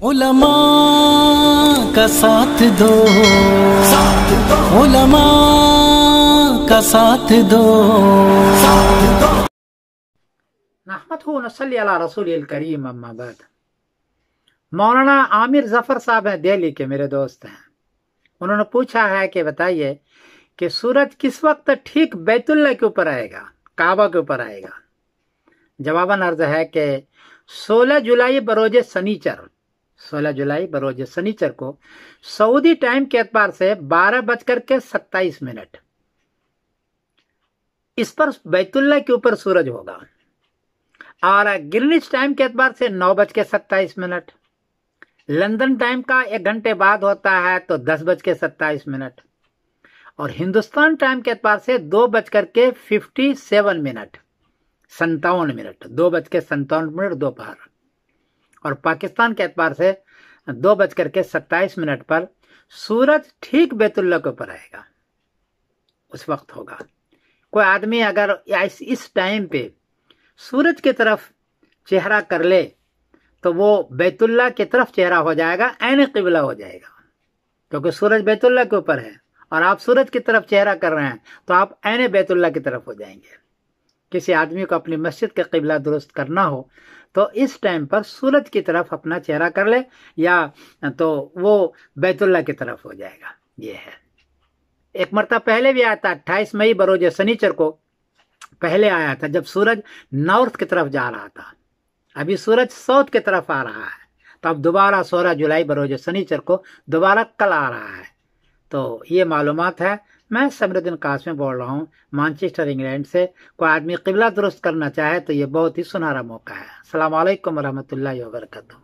उलमा का साथ दो, उलमा का साथ दो। नहमदुहु व नसल्ली अला रसूलिल करीम, अम्मा बाद। मौलाना आमिर जफर साहब हैं, दिल्ली के मेरे दोस्त हैं। उन्होंने पूछा है कि बताइए कि सूरज किस वक्त ठीक बैतुल्लाह के ऊपर आएगा, काबा के ऊपर आएगा। जवाबन अर्ज है कि 16 जुलाई बरोज शनिचर 16 जुलाई बरोज शनिचर को सऊदी टाइम के एतबार से 12:27 इस पर बैतुल्लाह के ऊपर सूरज होगा, और ग्रीनिच टाइम के एतबार से 9:27। लंदन टाइम का 1 घंटे बाद होता है तो 10:27, और हिंदुस्तान टाइम के एतबार से 2:57 57 2:57 दोपहर, और पाकिस्तान के एतबार से 2:27 पर सूरज ठीक बैतुल्लाह के ऊपर आएगा। उस वक्त होगा कोई आदमी अगर इस टाइम पे सूरज की तरफ चेहरा कर ले तो वो बैतुल्लाह की तरफ चेहरा हो जाएगा, ऐन क़िबला हो जाएगा, क्योंकि सूरज बैतुल्लाह के ऊपर है और आप सूरज की तरफ चेहरा कर रहे हैं तो आप ऐन बैतुल्लाह की तरफ हो जाएंगे। किसी आदमी को अपनी मस्जिद का क़िबला दुरुस्त करना हो तो इस टाइम पर सूरज की तरफ अपना चेहरा कर ले, या तो वो बैतुल्लाह की तरफ हो जाएगा। ये है। एक मरतबा पहले भी आया था, 28 मई बरोज शनिचर को पहले आया था, जब सूरज नॉर्थ की तरफ जा रहा था। अभी सूरज साउथ की तरफ आ रहा है, तो अब दोबारा 16 जुलाई बरोज शनिचर को दोबारा कल आ रहा है। तो ये मालूमात है। मैं समरुद्दीन कासिम बोल रहा हूँ मैनचेस्टर, इंग्लैंड से। कोई आदमी क़िबला दुरुस्त करना चाहे तो ये बहुत ही सुनहरा मौका है। अस्सलाम वालेकुम रहमतुल्लाहि व बरकातहू।